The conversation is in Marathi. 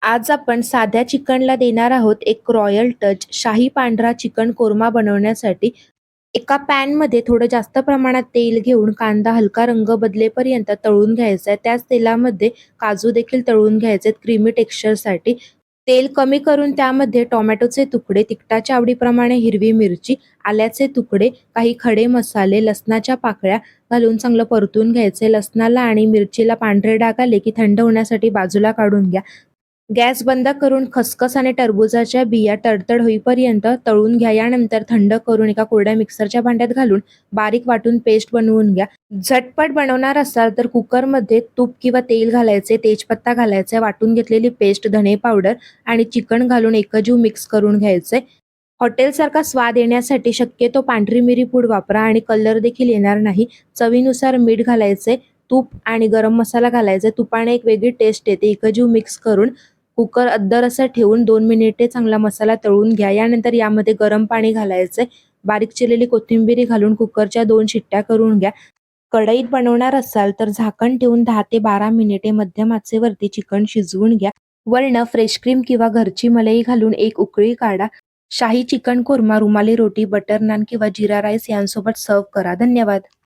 आज आपण साध्या चिकनला देणार आहोत एक रॉयल टच शाही पांढरा चिकन कोरमा बनवण्यासाठी. एका पॅनमध्ये थोडं जास्त प्रमाणात तेल घेऊन कांदा हलका रंग बदलेपर्यंत तळून घ्यायचा आहे. त्याच तेलामध्ये काजू देखील तळून घ्यायचे आहेत क्रीमी टेक्स्चरसाठी. तेल कमी करून त्यामध्ये टोमॅटोचे तुकडे, तिखटाच्या आवडीप्रमाणे हिरवी मिरची, आल्याचे तुकडे, काही खडे मसाले, लसणाच्या पाकळ्या घालून चांगलं परतून घ्यायचे. लसणाला आणि मिरचीला पांढरे डाग आले की थंड होण्यासाठी बाजूला काढून घ्या. गॅस बंद करून खसखस आणि टरबूजाच्या बिया तडतड होईपर्यंत तळून घ्या. यानंतर थंड करून एका कोरड्या मिक्सरच्या भांड्यात घालून बारीक वाटून पेस्ट बनवून घ्या. झटपट बनवणार असाल तर कुकरमध्ये तूप किंवा तेल घालायचे, तेजपत्ता घालायचा, वाटून घेतलेली पेस्ट, धणे पावडर आणि चिकन घालून एकजीव मिक्स करून घ्यायचे. हॉटेलसारखा स्वाद येण्यासाठी शक्यतो पांढरी मिरी पूड वापरा आणि कलर देखील येणार नाही. चवीनुसार मीठ घालायचे, तूप आणि गरम मसाला घालायचा. तुपाने एक वेगळी टेस्ट येते. एकजीव मिक्स करून कुकर अद्दर असं ठेवून 2 मिनिटे चांगला मसाला तळून घ्या. यानंतर यामध्ये गरम पाणी घालायचे. बारीक चिरलेली कोथिंबीर घालून कुकरच्या 2 शिट्ट्या करून घ्या. कढईत बनवणार असाल तर झाकण ठेवून 10 ते 12 मिनिटे मध्यम आचेवरती चिकन शिजवून घ्या. वरनं फ्रेश क्रीम किंवा घरची मलई घालून एक उकळी काढा. शाही चिकन कोरमा रुमाली रोटी, बटर नान किंवा जीरा राईस यांसोबत सर्व्ह करा. धन्यवाद.